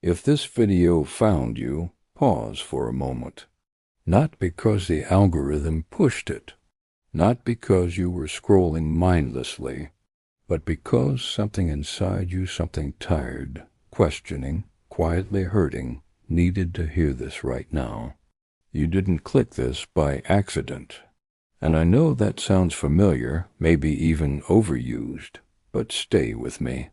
If this video found you, pause for a moment. Not because the algorithm pushed it, not because you were scrolling mindlessly, but because something inside you, something tired, questioning, quietly hurting, needed to hear this right now. You didn't click this by accident. And I know that sounds familiar, maybe even overused, but stay with me.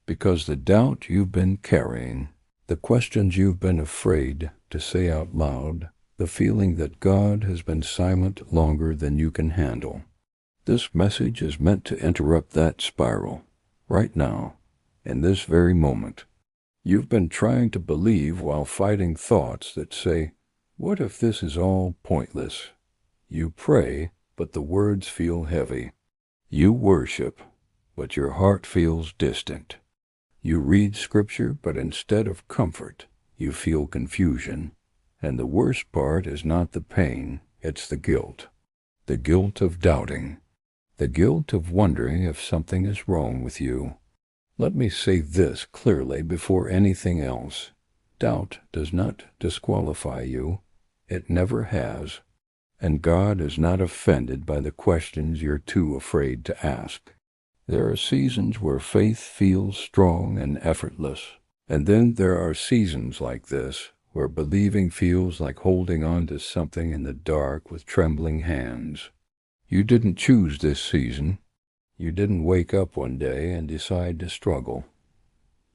Because the doubt you've been carrying, the questions you've been afraid to say out loud, the feeling that God has been silent longer than you can handle. This message is meant to interrupt that spiral, right now, in this very moment. You've been trying to believe while fighting thoughts that say, "What if this is all pointless?" You pray, but the words feel heavy. You worship, but your heart feels distant. You read scripture, but instead of comfort, you feel confusion. And the worst part is not the pain, it's the guilt. The guilt of doubting. The guilt of wondering if something is wrong with you. Let me say this clearly before anything else. Doubt does not disqualify you. It never has. And God is not offended by the questions you're too afraid to ask. There are seasons where faith feels strong and effortless. And then there are seasons like this, where believing feels like holding on to something in the dark with trembling hands. You didn't choose this season. You didn't wake up one day and decide to struggle.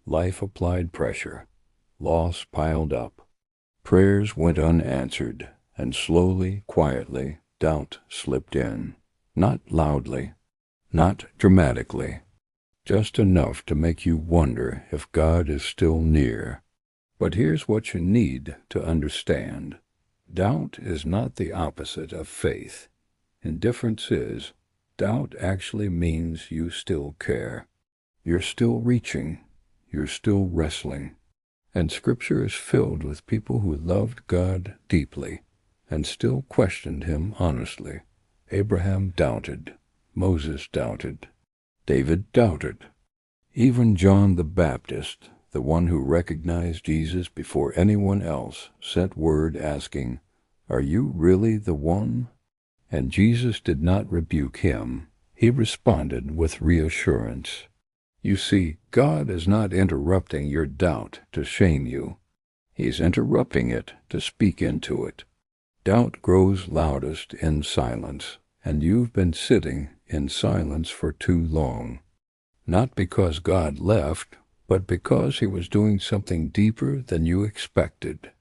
Life applied pressure. Loss piled up. Prayers went unanswered, and slowly, quietly, doubt slipped in. Not loudly, not dramatically, just enough to make you wonder if God is still near. But here's what you need to understand. Doubt is not the opposite of faith. Indifference is. Doubt actually means you still care. You're still reaching. You're still wrestling. And Scripture is filled with people who loved God deeply and still questioned Him honestly. Abraham doubted. Moses doubted. David doubted. Even John the Baptist, the one who recognized Jesus before anyone else, sent word asking, "Are you really the one?" And Jesus did not rebuke him. He responded with reassurance. You see, God is not interrupting your doubt to shame you. He's interrupting it to speak into it. Doubt grows loudest in silence, and you've been sitting in silence for too long. Not because God left, but because He was doing something deeper than you expected.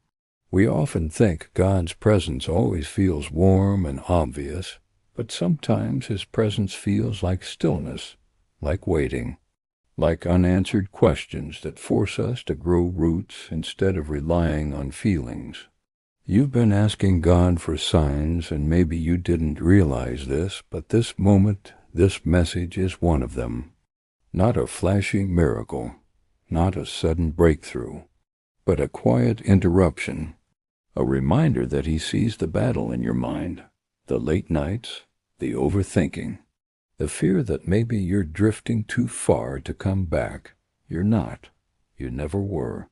We often think God's presence always feels warm and obvious, but sometimes His presence feels like stillness, like waiting, like unanswered questions that force us to grow roots instead of relying on feelings. You've been asking God for signs, and maybe you didn't realize this, but this moment, this message is one of them. Not a flashy miracle, not a sudden breakthrough, but a quiet interruption, a reminder that He sees the battle in your mind, the late nights, the overthinking, the fear that maybe you're drifting too far to come back. You're not. You never were.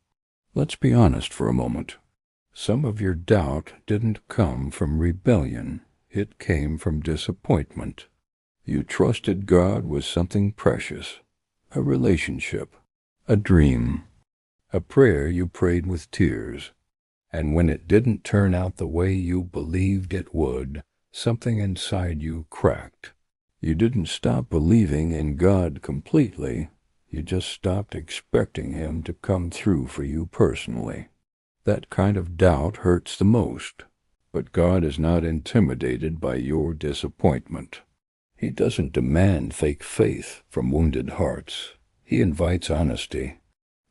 Let's be honest for a moment. Some of your doubt didn't come from rebellion. It came from disappointment. You trusted God with something precious, a relationship, a dream, a prayer you prayed with tears. And when it didn't turn out the way you believed it would, something inside you cracked. You didn't stop believing in God completely. You just stopped expecting Him to come through for you personally. That kind of doubt hurts the most, but God is not intimidated by your disappointment. He doesn't demand fake faith from wounded hearts. He invites honesty.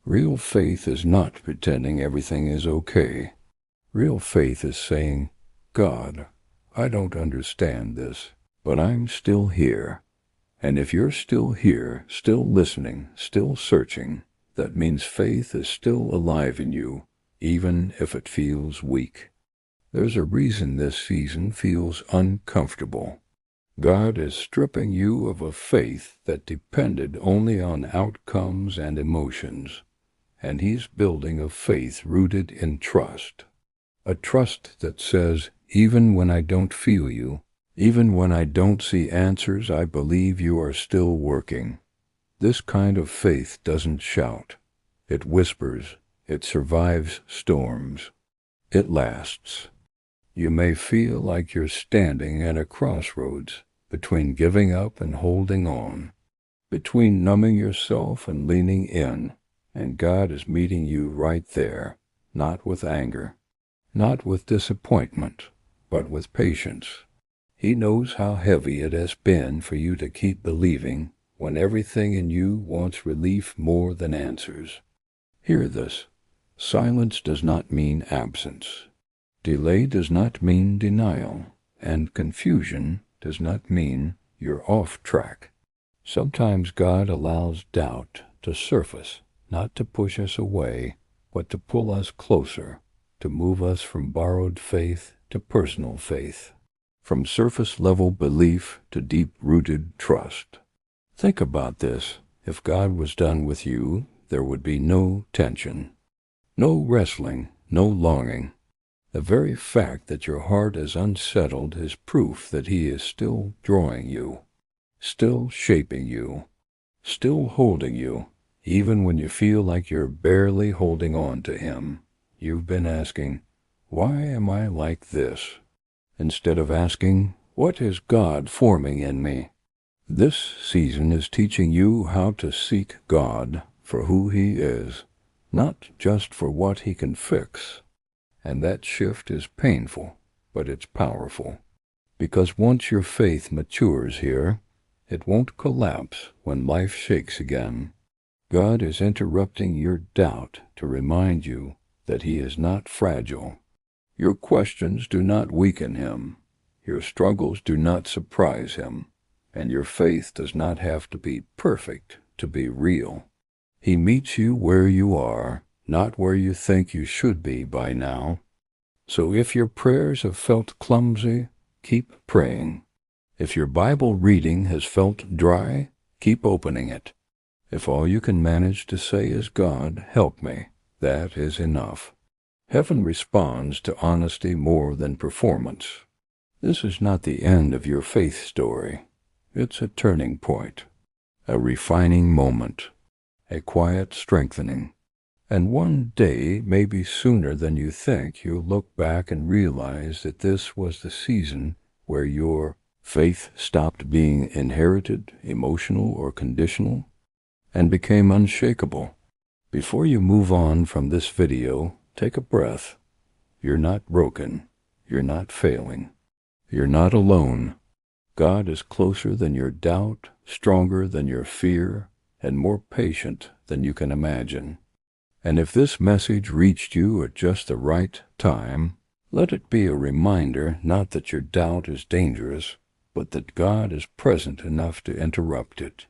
Real faith is not pretending everything is okay. Real faith is saying, "God, I don't understand this, but I'm still here." And if you're still here, still listening, still searching, that means faith is still alive in you, even if it feels weak. There's a reason this season feels uncomfortable. God is stripping you of a faith that depended only on outcomes and emotions. and He's building a faith rooted in trust. A trust that says, even when I don't feel you, even when I don't see answers, I believe you are still working. This kind of faith doesn't shout. It whispers. It survives storms. It lasts. You may feel like you're standing at a crossroads between giving up and holding on, between numbing yourself and leaning in, and God is meeting you right there, not with anger, not with disappointment, but with patience. He knows how heavy it has been for you to keep believing when everything in you wants relief more than answers. Hear this. Silence does not mean absence. Delay does not mean denial, and confusion does not mean you're off track. Sometimes God allows doubt to surface, not to push us away, but to pull us closer, to move us from borrowed faith to personal faith, from surface-level belief to deep-rooted trust. Think about this. If God was done with you, there would be no tension, no wrestling, no longing. The very fact that your heart is unsettled is proof that He is still drawing you, still shaping you, still holding you, even when you feel like you're barely holding on to Him. You've been asking, why am I like this? Instead of asking, what is God forming in me? This season is teaching you how to seek God for who He is, not just for what He can fix. And that shift is painful, but it's powerful. Because once your faith matures here, it won't collapse when life shakes again. God is interrupting your doubt to remind you that He is not fragile. Your questions do not weaken Him. Your struggles do not surprise Him. And your faith does not have to be perfect to be real. He meets you where you are, not where you think you should be by now. So if your prayers have felt clumsy, keep praying. If your Bible reading has felt dry, keep opening it. If all you can manage to say is, God, help me, that is enough. Heaven responds to honesty more than performance. This is not the end of your faith story. It's a turning point, a refining moment, a quiet strengthening. And one day, maybe sooner than you think, you'll look back and realize that this was the season where your faith stopped being inherited, emotional, or conditional, and became unshakable. Before you move on from this video, take a breath. You're not broken. You're not failing. You're not alone. God is closer than your doubt, stronger than your fear, and more patient than you can imagine. And if this message reached you at just the right time, let it be a reminder not that your doubt is dangerous, but that God is present enough to interrupt it.